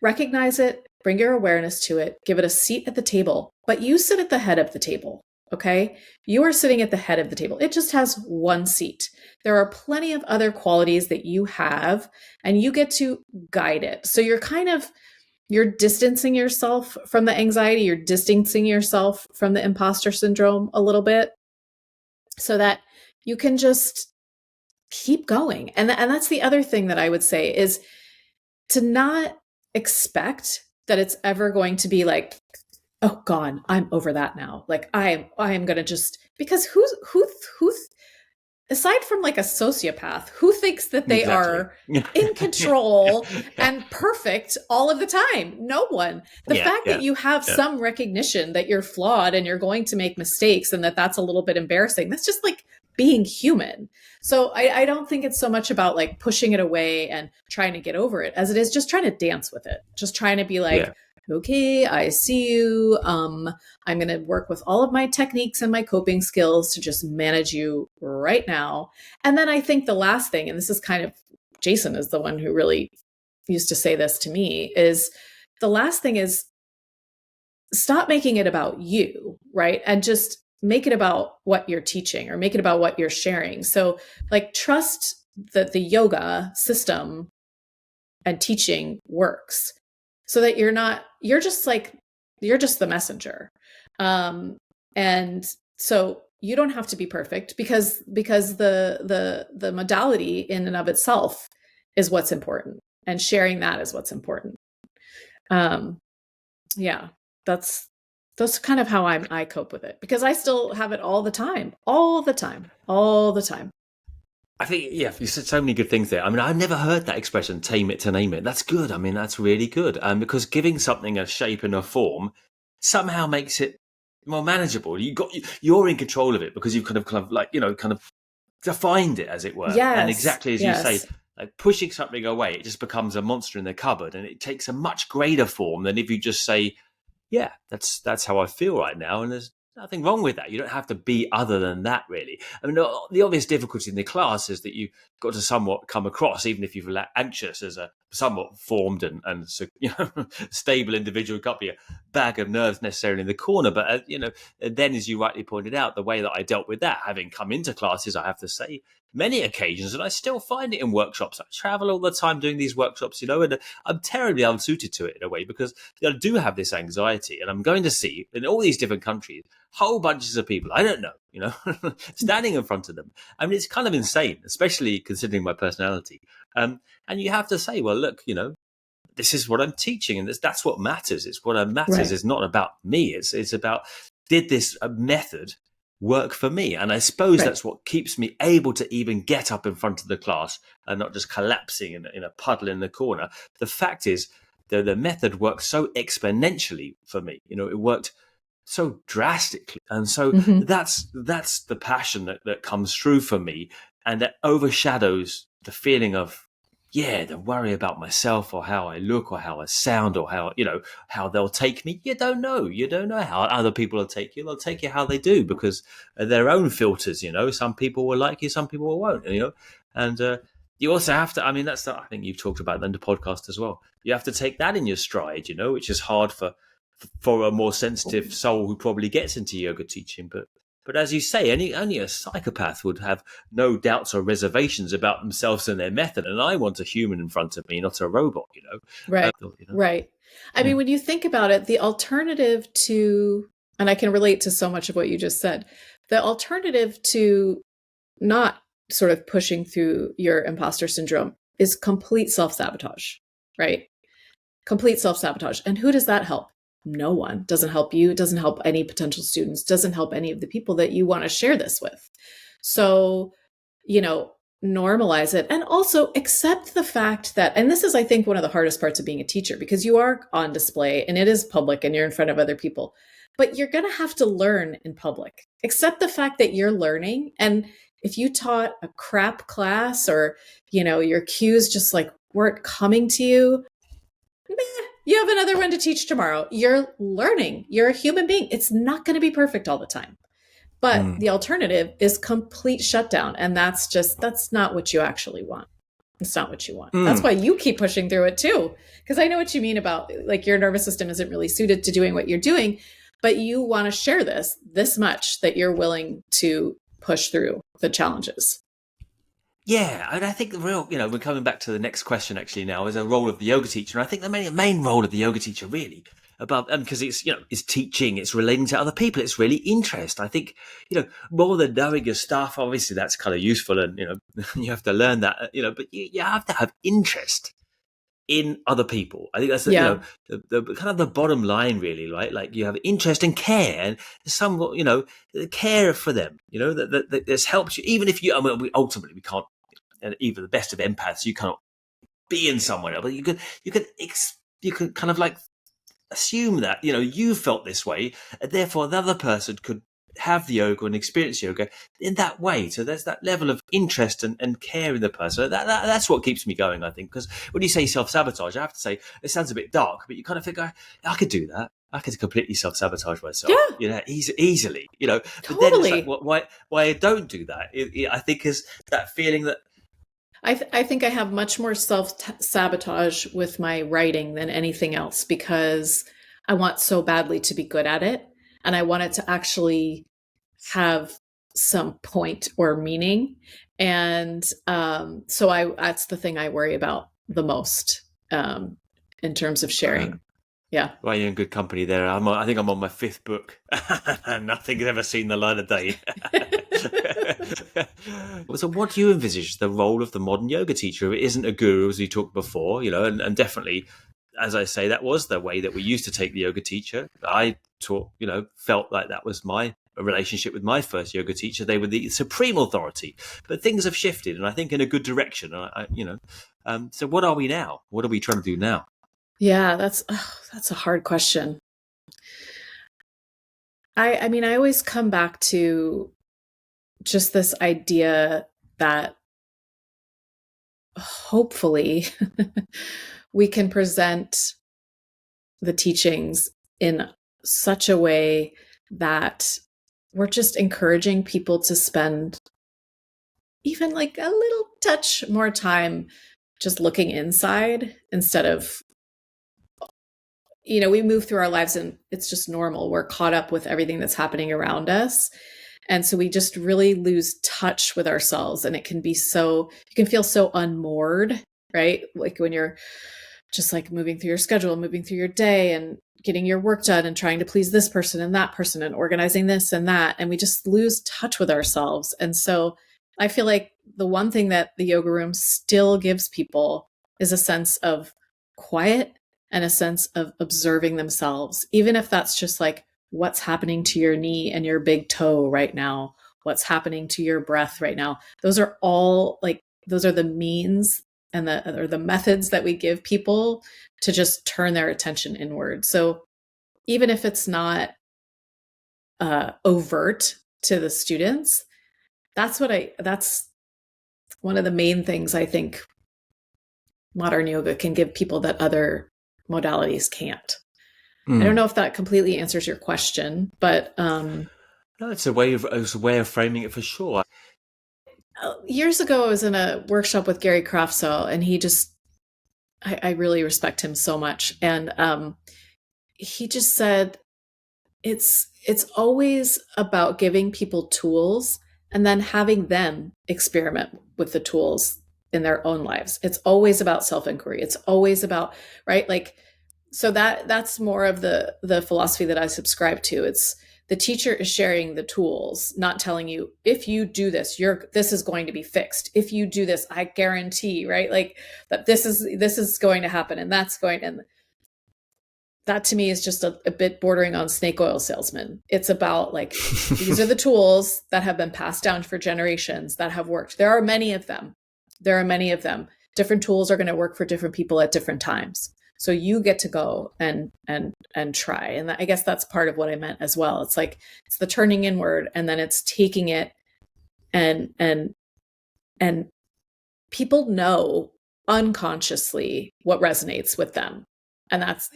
Recognize it, bring your awareness to it, give it a seat at the table, but you sit at the head of the table, okay? You are sitting at the head of the table. It just has one seat. There are plenty of other qualities that you have, and you get to guide it. So you're distancing yourself from the anxiety, you're distancing yourself from the imposter syndrome a little bit, so that you can just keep going. And that's the other thing that I would say, is to not expect that it's ever going to be like, oh God, I'm over that now. Like, I am going to just, because who aside from like a sociopath, who thinks that they are in control and perfect all of the time? No one. The fact that you have some recognition that you're flawed and you're going to make mistakes, and that's a little bit embarrassing, that's just like being human. So I don't think it's so much about like pushing it away and trying to get over it, as it is just trying to dance with it. Just trying to be like, okay, I see you. I'm going to work with all of my techniques and my coping skills to just manage you right now. And then I think the last thing, and this is kind of, Jason is the one who really used to say this to me, is the last thing is stop making it about you, right? And just make it about what you're teaching, or make it about what you're sharing. So like, trust that the yoga system and teaching works, so that you're just the messenger. And so you don't have to be perfect, because the modality in and of itself is what's important, and sharing that is what's important. That's kind of how I cope with it, because I still have it all the time. I think, you said so many good things there. I mean, I've never heard that expression, tame it to name it. That's good. I mean, that's really good. Because giving something a shape and a form somehow makes it more manageable. You're in control of it, because you've kind of defined it, as it were. Yes. And exactly as you say, like, pushing something away, it just becomes a monster in the cupboard, and it takes a much greater form than if you just say, yeah, that's how I feel right now, and there's nothing wrong with that. You don't have to be other than that, really. I mean, the obvious difficulty in the class is that you've got to somewhat come across, even if you're anxious, as a somewhat formed and stable individual. It can't be a bag of nerves necessarily in the corner. But, then, as you rightly pointed out, the way that I dealt with that, having come into classes, I have to say, many occasions, and I still find it in workshops. I travel all the time doing these workshops, and I'm terribly unsuited to it in a way, because I do have this anxiety, and I'm going to see in all these different countries whole bunches of people I don't know, standing in front of them. I mean, it's kind of insane, especially considering my personality. And you have to say, well, look, this is what I'm teaching, and that's what matters. It's what matters. It's not about me. It's about, did this method work for me? And I suppose that's what keeps me able to even get up in front of the class and not just collapsing in a puddle in the corner. The fact is, the method worked so exponentially for me. It worked so drastically, and so that's the passion that comes through for me, and that overshadows the feeling of the worry about myself or how I look or how I sound or how, how they'll take me. You don't know. You don't know how other people will take you. They'll take you how they do because of their own filters, Some people will like you, some people won't, And you also have to, I think you've talked about that in the podcast as well. You have to take that in your stride, which is hard for a more sensitive soul who probably gets into yoga teaching. But as you say, only a psychopath would have no doubts or reservations about themselves and their method. And I want a human in front of me, not a robot, Right. Right. I mean, when you think about it, the alternative to, and I can relate to so much of what you just said, the alternative to not sort of pushing through your imposter syndrome is complete self-sabotage, right? Complete self-sabotage. And who does that help? No one. Doesn't help you, doesn't help any potential students, doesn't help any of the people that you want to share this with. So, normalize it and also accept the fact that, and this is, I think, one of the hardest parts of being a teacher, because you are on display and it is public and you're in front of other people, but you're going to have to learn in public. Accept the fact that you're learning. And if you taught a crap class or, your cues just like weren't coming to you, you have another one to teach tomorrow. You're learning. You're a human being. It's not going to be perfect all the time. But the alternative is complete shutdown. And that's not what you actually want. It's not what you want. That's why you keep pushing through it too. Because I know what you mean about like your nervous system isn't really suited to doing what you're doing, but you want to share this much that you're willing to push through the challenges. Yeah, and I think the real, we're coming back to the next question actually now, is a role of the yoga teacher. And I think the main role of the yoga teacher really above, because it's, it's teaching, it's relating to other people, it's really interest. I think, more than knowing your stuff, obviously that's kind of useful and, you have to learn that, but you have to have interest in other people. I think that's the kind of the bottom line really, right? Like you have interest and care and some, care for them, that this helps you, even if ultimately we can't, and even the best of empaths, you cannot be in someone else, but you could kind of like assume that, you felt this way and therefore another person could have the yoga and experience yoga in that way. So there's that level of interest and care in the person. That's what keeps me going, I think, because when you say self-sabotage, I have to say it sounds a bit dark, but you kind of think, I could do that. I could completely self-sabotage myself, easily, Totally. But then it's like, why I don't do that, I think is that feeling that I think I have much more self-sabotage with my writing than anything else because I want so badly to be good at it. And I want it to actually have some point or meaning. And so that's the thing I worry about the most in terms of sharing. Yeah. Well, you're in good company there. I think I'm on my 5th book. Nothing's ever seen the light of day. So what do you envisage the role of the modern yoga teacher? It isn't a guru, as we talked before, and definitely, as I say, that was the way that we used to take the yoga teacher. I felt like that was my relationship with my first yoga teacher. They were the supreme authority, but things have shifted, and I think in a good direction. So what are we now? What are we trying to do now? Yeah, that's a hard question. I mean, I always come back to just this idea that hopefully we can present the teachings in such a way that we're just encouraging people to spend even like a little touch more time just looking inside instead of, we move through our lives and it's just normal. We're caught up with everything that's happening around us. And so we just really lose touch with ourselves. And it can be you can feel so unmoored, right? Like when you're just like moving through your schedule, moving through your day and getting your work done and trying to please this person and that person and organizing this and that. And we just lose touch with ourselves. And so I feel like the one thing that the yoga room still gives people is a sense of quiet and a sense of observing themselves, even if that's just like what's happening to your knee and your big toe right now, what's happening to your breath right now. Those are the means and the methods that we give people to just turn their attention inward. So even if it's not overt to the students, that's one of the main things I think modern yoga can give people that other modalities can't. Mm. I don't know if that completely answers your question, but No, it's a way of framing it for sure. years ago, I was in a workshop with Gary Croftsell, and I really respect him so much. And he just said, it's always about giving people tools and then having them experiment with the tools in their own lives. It's always about self-inquiry. It's always about, right? Like, so that's more of the philosophy that I subscribe to. It's the teacher is sharing the tools, not telling you, if you do this, this is going to be fixed. If you do this, I guarantee, right? Like that this is going to happen, and that to me is just a bit bordering on snake oil salesman. It's about like, these are the tools that have been passed down for generations that have worked. There are many of them. Different tools are going to work for different people at different times. So you get to go and try. And I guess that's part of what I meant as well. It's like, it's the turning inward, and then it's taking it and people know unconsciously what resonates with them. And that's,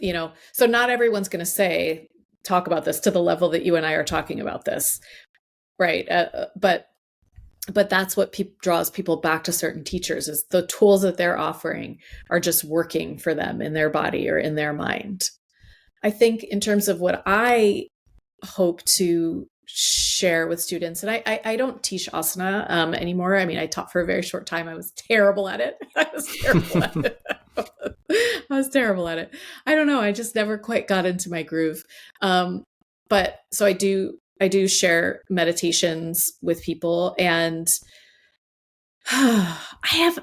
so not everyone's going to talk about this to the level that you and I are talking about this. Right. But that's what draws people back to certain teachers, is the tools that they're offering are just working for them in their body or in their mind. I think in terms of what I hope to share with students, and I don't teach asana anymore. I mean, I taught for a very short time. I was terrible at it. I was terrible at it. I don't know. I just never quite got into my groove. But so I do share meditations with people, and I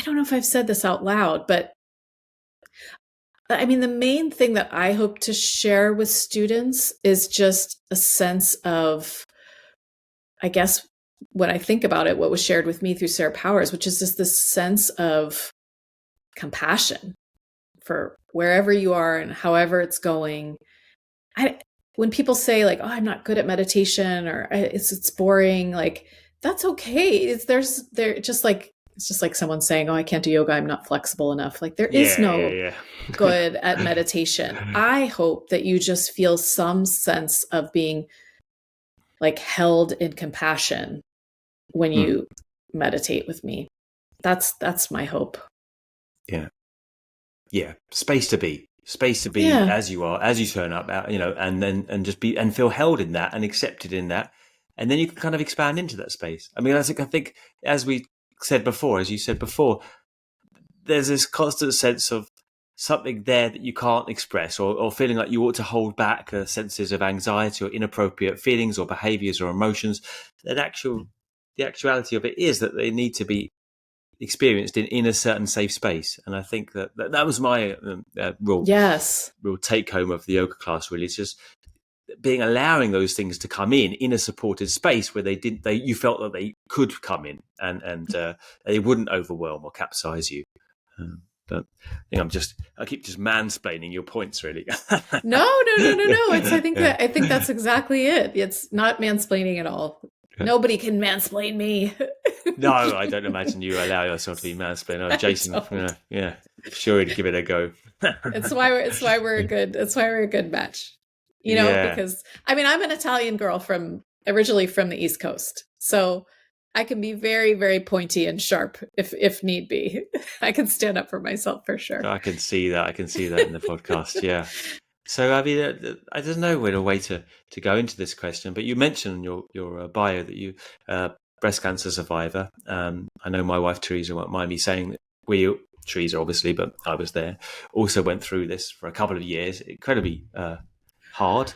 don't know if I've said this out loud, but I mean, the main thing that I hope to share with students is just a sense of, I guess, when I think about it, what was shared with me through Sarah Powers, which is just this sense of compassion for wherever you are and however it's going. When people say like, "Oh, I'm not good at meditation," or "It's boring," like, that's okay. It's just like someone saying, "Oh, I can't do yoga. I'm not flexible enough." Like, there is no good at meditation. I hope that you just feel some sense of being like held in compassion when you meditate with me. That's my hope. Yeah. Space to be as you are, as you turn up, and just be and feel held in that and accepted in that, and then you can kind of expand into that space. I mean, I think as you said before, there's this constant sense of something there that you can't express, or feeling like you ought to hold back senses of anxiety or inappropriate feelings or behaviors or emotions. The actuality of it is that they need to be experienced in a certain safe space. And I think that was my real take home of the yoga class. Really, it's just allowing those things to come in a supported space where you felt that they could come in, and they wouldn't overwhelm or capsize you. But I think I keep just mansplaining your points, really. No. I think that's exactly it. It's not mansplaining at all. Nobody can mansplain me. No, I don't imagine you allow yourself to be mansplained. Oh, Jason, sure, he'd give it a go. It's why we're a good match. Because I mean, I'm an Italian girl originally from the East Coast, so I can be very, very pointy and sharp if need be. I can stand up for myself for sure. I can see that in the podcast. Yeah. So, I mean, I don't know a way to go into this question, but you mentioned in your bio that you breast cancer survivor. I know my wife Teresa won't mind me saying that Teresa obviously, but I was there, also went through this for a couple of years. Incredibly hard,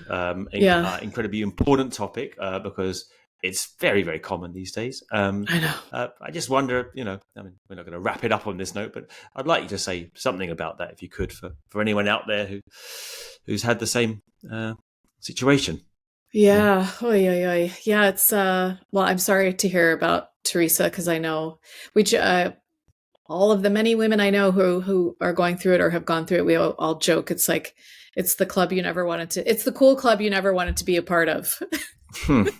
incredibly important topic because it's very, very common these days. I know. I just wonder, I mean, we're not going to wrap it up on this note, but I'd like you to say something about that, if you could, for anyone out there who's had the same situation. Yeah. Yeah. It's well, I'm sorry to hear about Teresa, because I know all of the many women I know who are going through it or have gone through it. We all joke. It's like, it's the club you never wanted to. It's the cool club you never wanted to be a part of. A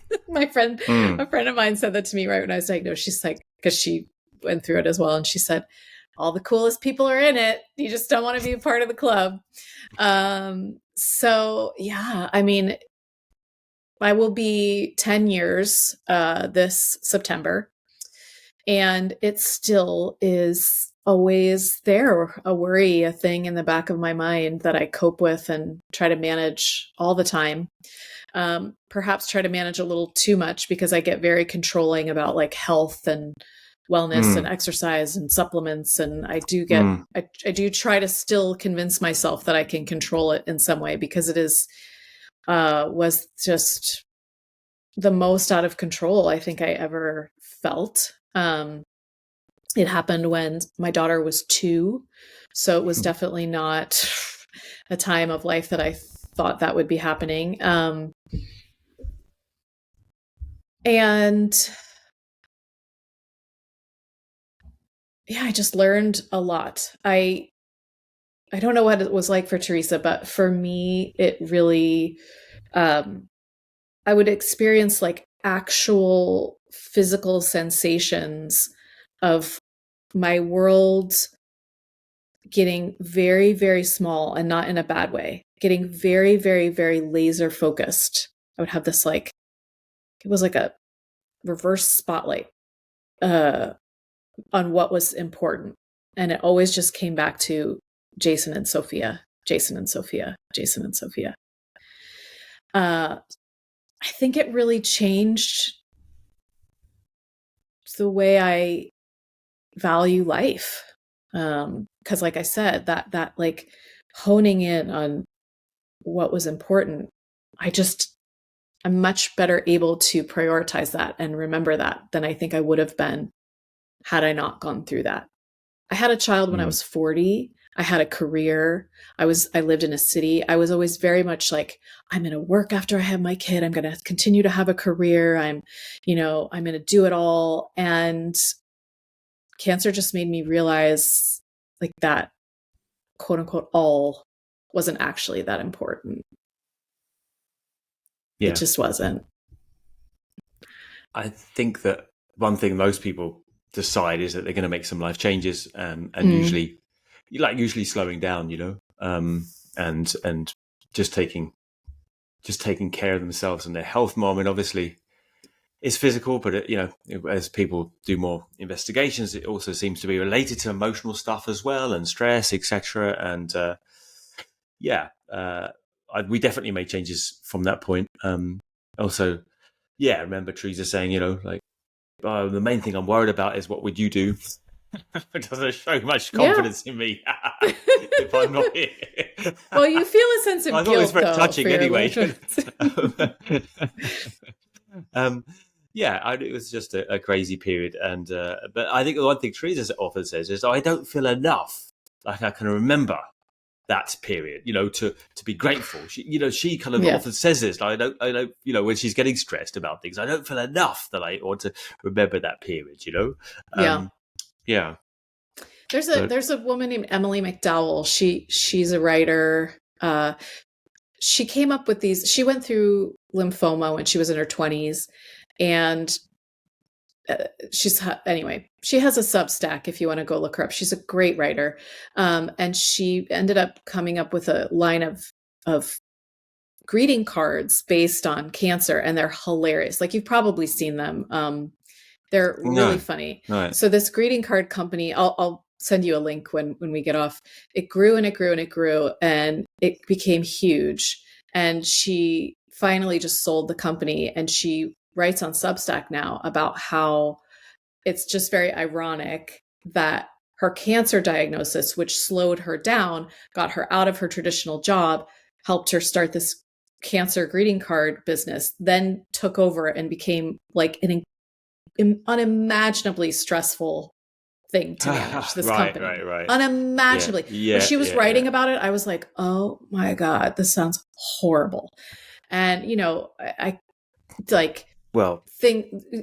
friend of mine said that to me right when I was diagnosed. She's like, because she went through it as well, and she said, all the coolest people are in it. You just don't want to be a part of the club. So yeah, I mean, I will be 10 years this September, and it still is always there, a worry, a thing in the back of my mind that I cope with and try to manage all the time. Perhaps try to manage a little too much because I get very controlling about like health and wellness and exercise and supplements. And I do get, I do try to still convince myself that I can control it in some way, because it is, was just the most out of control I think I ever felt. It happened when my daughter was 2. So it was definitely not a time of life that I thought that would be happening. And yeah, I just learned a lot. I don't know what it was like for Teresa, but for me, it really, I would experience like actual physical sensations of my world getting very, very small, and not in a bad way, getting very, very, very laser focused. I would have this like, it was like a reverse spotlight on what was important. And it always just came back to Jason and Sophia, Jason and Sophia, Jason and Sophia. I think it really changed the way I value life. Cause like I said, that like honing in on what was important, I'm much better able to prioritize that and remember that than I think I would have been had I not gone through that. I had a child when I was 40. I had a career. I lived in a city. I was always very much like, I'm going to work after I have my kid. I'm going to continue to have a career. I'm going to do it all. And cancer just made me realize like that quote unquote all wasn't actually that important. Yeah. It just wasn't. I think that one thing most people decide is that they're going to make some life changes, and usually slowing down, and just taking care of themselves and their health more. I mean, obviously it's physical, but as people do more investigations, it also seems to be related to emotional stuff as well, and stress, etc. And we definitely made changes from that point. Also, I remember Teresa saying, the main thing I'm worried about is what would you do? It doesn't show much confidence in me if I'm not here. Well, you feel a sense of guilt, though. I thought it was very touching anyway. It was just a crazy period, and but I think the one thing Teresa often says is, I don't feel enough. Like I can remember that period, to be grateful. She kind of often says this. I don't, when she's getting stressed about things, I don't feel enough that I ought to remember that period. Yeah. There's a woman named Emily McDowell. She's a writer. She came up with these. She went through lymphoma when she was in her 20s, and she has a Substack if you want to go look her up. She's a great writer. And she ended up coming up with a line of greeting cards based on cancer, and they're hilarious. Like, you've probably seen them. They're really funny. Right. So this greeting card company, I'll send you a link when we get off. It grew and it grew and it grew, and it became huge. And she finally just sold the company, and she writes on Substack now about how it's just very ironic that her cancer diagnosis, which slowed her down, got her out of her traditional job, helped her start this cancer greeting card business, then took over and became like an unimaginably stressful thing to manage this company. Right. Unimaginably. When she was writing about it, I was like, oh my God, this sounds horrible. And, I like,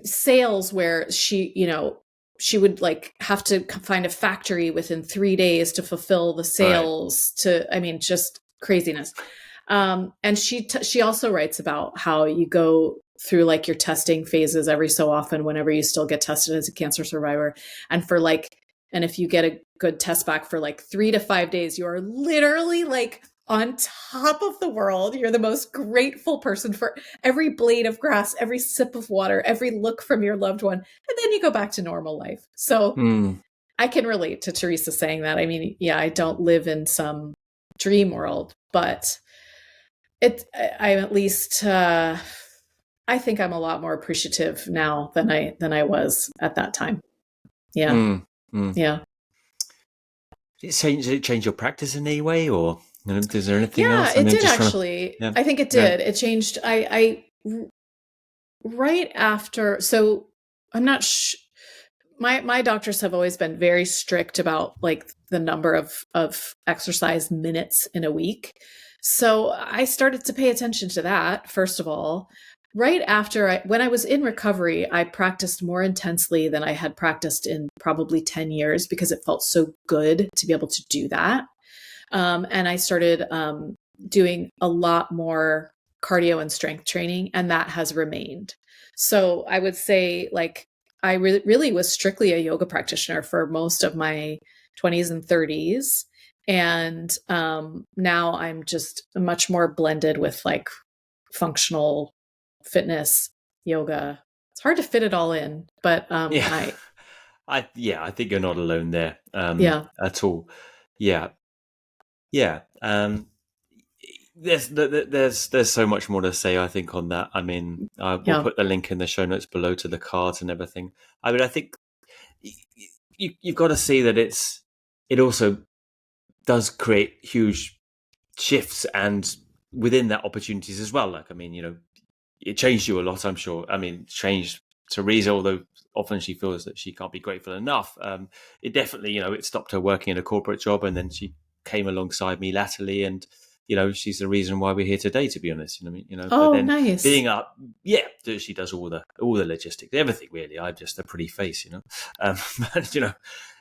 sales where she would like have to find a factory within 3 days to fulfill the sales just craziness. And she also writes about how you go through like your testing phases every so often, whenever you still get tested as a cancer survivor. And for like And if you get a good test back for like 3 to 5 days, you are literally like on top of the world. You're the most grateful person for every blade of grass, every sip of water, every look from your loved one. And then you go back to normal life. So I can relate to Teresa saying that. I mean, yeah, I don't live in some dream world, but I'm at least, I think I'm a lot more appreciative now than I was at that time. Yeah. Yeah. Did it change your practice in any way, or is there anything else? Yeah, it did actually. I think it did. It changed. I right after. So I'm not. My doctors have always been very strict about like the number of exercise minutes in a week. So I started to pay attention to that, first of all. Right after when I was in recovery, I practiced more intensely than I had practiced in probably 10 years because it felt so good to be able to do that. And I started doing a lot more cardio and strength training, and that has remained. So I would say like I really was strictly a yoga practitioner for most of my 20s and 30s. And now I'm just much more blended with like functional fitness, yoga. It's hard to fit it all in, but I think you're not alone there at all. Yeah. There's so much more to say, I think, on that. I mean, we'll put the link in the show notes below to the cards and everything. I mean, I think you've got to see that it also does create huge shifts and within that opportunities as well. Like, I mean, it changed you a lot, I'm sure. I mean, changed Teresa, although often she feels that she can't be grateful enough. It definitely, it stopped her working in a corporate job, and then she came alongside me latterly, and she's the reason why we're here today, to be honest. Oh, but then nice. Being up, she does all the logistics, everything really. I'm just a pretty face, but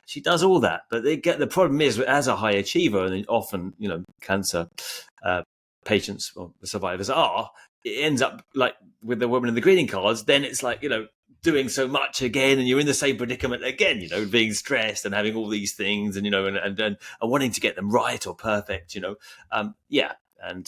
she does all that. But the problem is, as a high achiever, and often cancer patients or survivors are, it ends up like with the woman in the greeting cards. Then it's like doing so much again, and you're in the same predicament again, being stressed and having all these things, and and wanting to get them right or perfect, and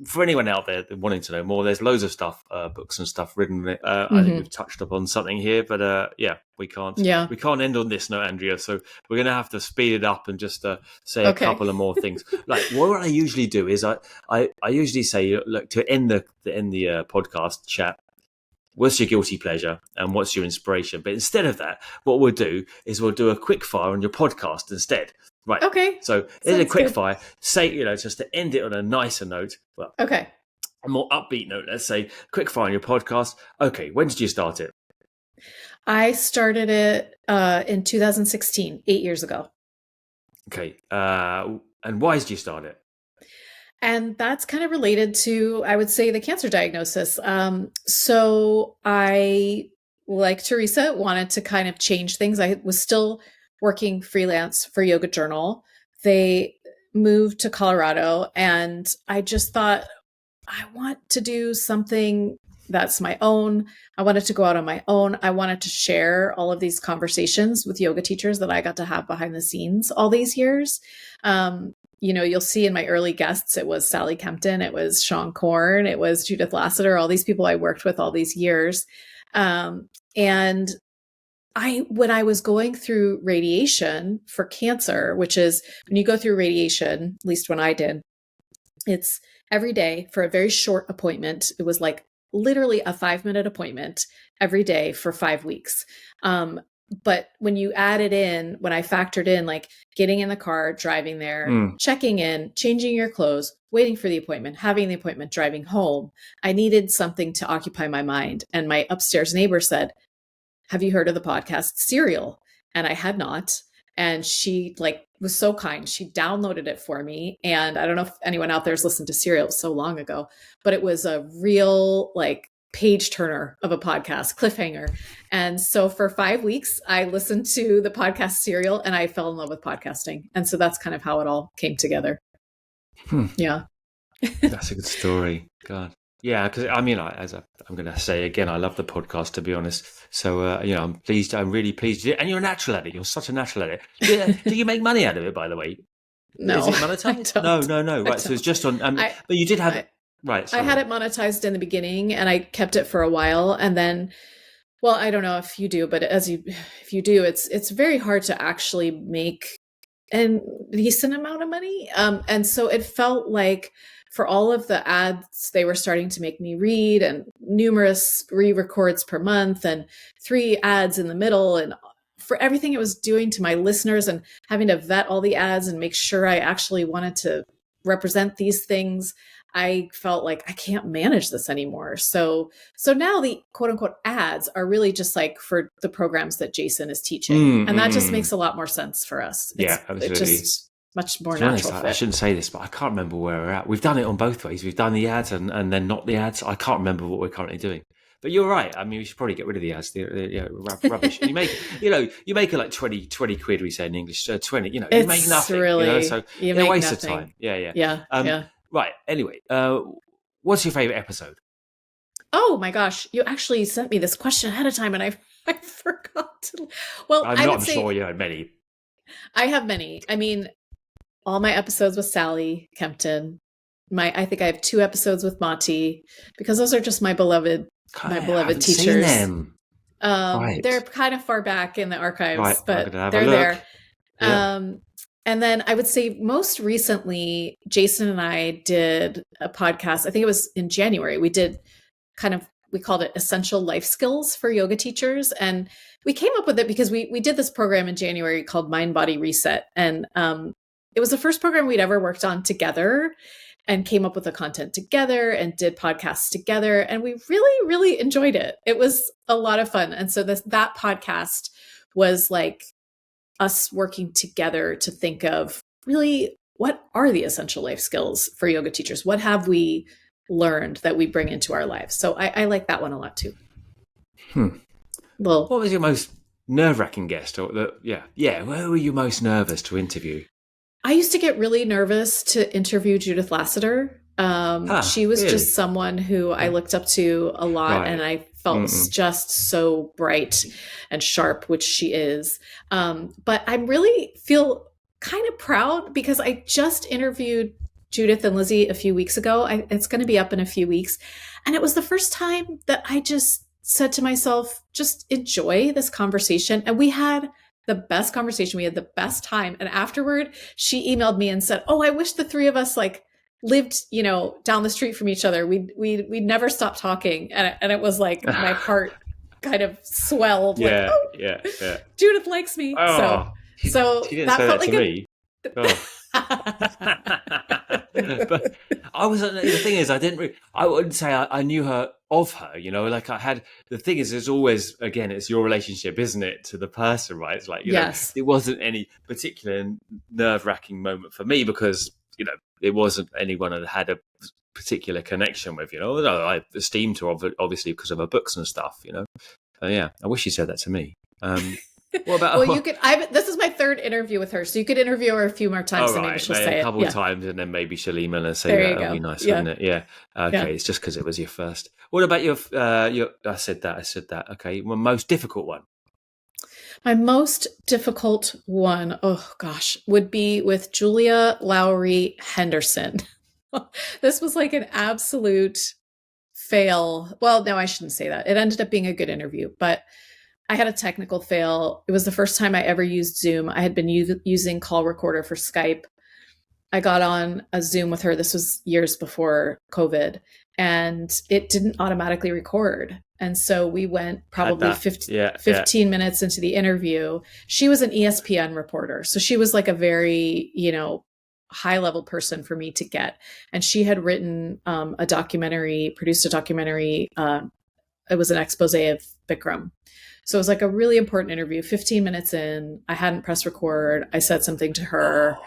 for anyone out there wanting to know more, there's loads of stuff, books and stuff written. I think we've touched upon something here, but we can't end on this note, Andrea. So we're going to have to speed it up and just say a couple of more things. Like what I usually do is I usually say, look, to end the podcast chat, what's your guilty pleasure and what's your inspiration? But instead of that, what we'll do is we'll do a quick fire on your podcast instead. Right. Okay. So here's a quick fire. Say, just to end it on a nicer note. Well, okay. A more upbeat note. Let's say quick fire on your podcast. Okay. When did you start it? I started it in 2016, 8 years ago. Okay. And why did you start it? And that's kind of related to, I would say, the cancer diagnosis. So I, like Teresa, wanted to kind of change things. I was still working freelance for Yoga Journal. They moved to Colorado, and I just thought, I want to do something that's my own. I wanted to go out on my own. I wanted to share all of these conversations with yoga teachers that I got to have behind the scenes all these years. You'll see in my early guests, it was Sally Kempton, it was Sean Korn, it was Judith Lassiter, all these people I worked with all these years. And when I was going through radiation for cancer, which is when you go through radiation, at least when I did, it's every day for a very short appointment. It was like literally a 5-minute appointment every day for 5 weeks. But when you add it in, when I factored in like getting in the car, driving there, checking in, changing your clothes, waiting for the appointment, having the appointment, driving home, I needed something to occupy my mind. And my upstairs neighbor said, have you heard of the podcast Serial? And I had not. And she was so kind. She downloaded it for me. And I don't know if anyone out there has listened to Serial so long ago, but it was a real page turner of a podcast, cliffhanger. And so for 5 weeks, I listened to the podcast Serial, and I fell in love with podcasting. And so that's kind of how it all came together. Yeah. That's a good story. God. Yeah, because I mean, I'm going to say again, I love the podcast, to be honest. So, I'm pleased. I'm really pleased. And you're a natural at it. You're such a natural at it. Do you make money out of it, by the way? Is No, it I monetized? No, don't. no, no. I Right. So it's don't. just on. I, But you did have. I, Right. I had Sorry. it monetized in the beginning and I kept it for a while. And then, well, I don't know if you do, but if you do, it's very hard to actually make a decent amount of money. And so it felt like for all of the ads they were starting to make me read and numerous re-records per month and 3 ads in the middle and for everything it was doing to my listeners and having to vet all the ads and make sure I actually wanted to represent these things, I felt like I can't manage this anymore. So now the quote unquote ads are really just like for the programs that Jason is teaching. And that just makes a lot more sense for us. Yeah, It absolutely. just much more To be honest, natural I fit. shouldn't say this, but I can't remember where we're at. We've done it on both ways. We've done the ads and then not the ads. I can't remember what we're currently doing. But you're right. I mean, we should probably get rid of the ads. They're rubbish. And you make it like 20 quid, we say in English. 20, you make It's nothing, really, so you they're a make waste of nothing. time. Yeah, yeah. Yeah. Yeah. Right. Anyway, what's your favorite episode? Oh my gosh. You actually sent me this question ahead of time and I forgot to. Well, I'm I not. would I'm say sure you had many. I have many. I mean, all my episodes with Sally Kempton. I think I have 2 episodes with Monty because those are just God, my I beloved haven't seen teachers. them. They're Right. kind of far back in the Right. archives, I'm but gonna have a they're look. there. Yeah. And then I would say most recently, Jason and I did a podcast. I think it was in January. We did we called it Essential Life Skills for Yoga Teachers. And we came up with it because we did this program in January called Mind Body Reset. And it was the first program we'd ever worked on together and came up with the content together and did podcasts together. And we really, really enjoyed it. It was a lot of fun. And so that podcast was like us working together to think of really what are the essential life skills for yoga teachers? What have we learned that we bring into our lives? So I like that one a lot too. Well, What was your most nerve-wracking guest? Yeah. Where were you most nervous to interview? I used to get really nervous to interview Judith Lassiter. She was Really? just someone who I looked up to a lot and Right. I felt was just so bright and sharp, which she is. But I really feel kind of proud because I just interviewed Judith and Lizzie a few weeks ago. It's going to be up in a few weeks. And it was the first time that I just said to myself, just enjoy this conversation. And we had the best conversation. We had the best time. And afterward, she emailed me and said, "Oh, I wish the 3 of us lived, down the street from each other. We'd never stop talking." And it was like my heart kind of swelled like, Yeah, "Oh, yeah, yeah. Judith likes me." So Oh, she didn't that say felt that to like me. Oh. But I was the thing is I didn't I wouldn't say I knew her of her, like I had the thing is there's always again it's your relationship, isn't it, to the person, right? It's like, Yes. it wasn't any particular nerve-wracking moment for me because, it wasn't anyone I had a particular connection with, although I esteemed her obviously because of her books and stuff, yeah, I wish you said that to me. What about? Well, you could. This is my 3rd interview with her, so you could interview her a few more times, and maybe she'll say a it. couple Yeah. of times, and then maybe she'll email and say There that. you That'd be go. nice, Yeah. wouldn't it? Yeah. Okay, Yeah. it's just because it was your first. What about your? I said that. Okay, well, most difficult one. My most difficult one, oh gosh, would be with Julia Lowry Henderson. This was like an absolute fail. Well, no, I shouldn't say that. It ended up being a good interview, but I had a technical fail. It was the first time I ever used Zoom. I had been using Call Recorder for Skype. I got on a Zoom with her. This was years before COVID, and it didn't automatically record. And so we went probably 15 minutes into the interview. She was an ESPN reporter. So she was like a very, high level person for me to get. And she had written produced a documentary. It was an expose of Bikram. So it was like a really important interview. 15 minutes in, I hadn't pressed record. I said something to her.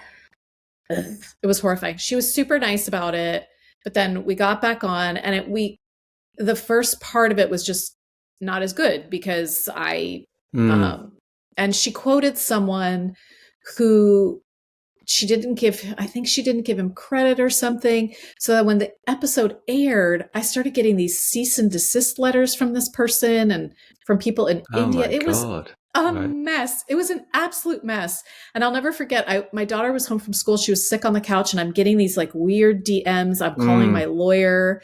It was horrifying. She was super nice about it, but then we got back on, and the first part of it was just not as good because and she quoted someone who I think she didn't give him credit or something. So that when the episode aired, I started getting these cease and desist letters from this person and from people in Oh India. my It was God. a Right. mess. It was an absolute mess. And I'll never forget, my daughter was home from school. She was sick on the couch, and I'm getting these like weird DMs. I'm calling my lawyer.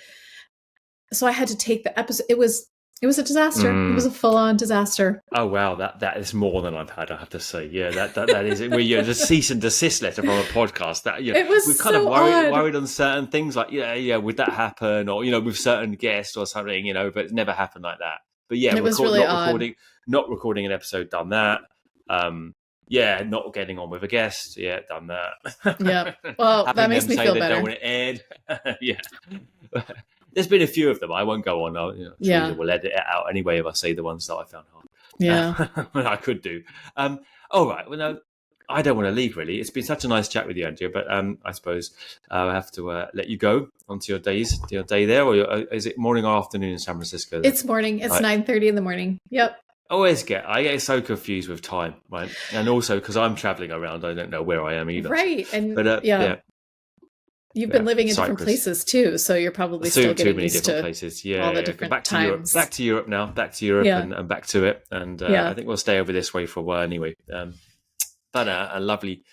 So I had to take the episode. It was a disaster. It was a full-on disaster. Oh wow, that is more than I've had, I have to say. Yeah, that is it. The cease and desist letter from a podcast. That It was we've kind so of odd. worried on certain things, like would that happen, or with certain guests or something, but it's never happened like that. But yeah, It was really odd. not recording an episode, done that. Not getting on with a guest, done that. Yeah. Well, that makes me feel better. Don't want it aired. Yeah. There's been a few of them. I won't go on. Teresa will edit it out anyway if I say the ones that I found hard. Yeah. I could do. All right. Well, no, I don't want to leave, really. It's been such a nice chat with you, Andrea, but I suppose I have to let you go onto your day there. Or is it morning or afternoon in San Francisco? It's morning. It's 9:30 in the morning. Yep. I get so confused with time, right? And also because I'm traveling around, I don't know where I am either. Right. And but you've been living in different places too, so you're probably still getting too many used different to places. all the different back times. To Europe now. Back to Europe and back to it. And I think we'll stay over this way for a while anyway. But a lovely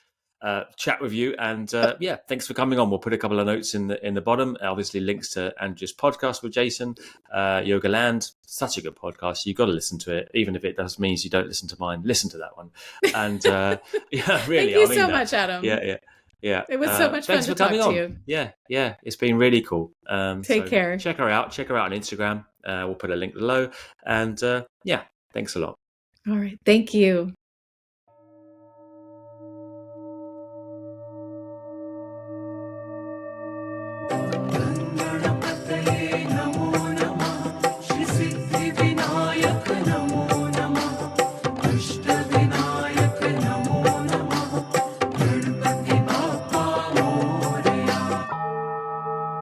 chat with you, and thanks for coming on. We'll put a couple of notes in the bottom. Obviously, links to Andrew's podcast with Jason, Yogaland. Such a good podcast. You've got to listen to it, even if it does means you don't listen to mine. Listen to that one. And really, thank you so much, Adam. Yeah. It was so much fun to talk to you. Yeah. It's been really cool. Take care. Check her out. Check her out on Instagram. We'll put a link below. And thanks a lot. All right. Thank you.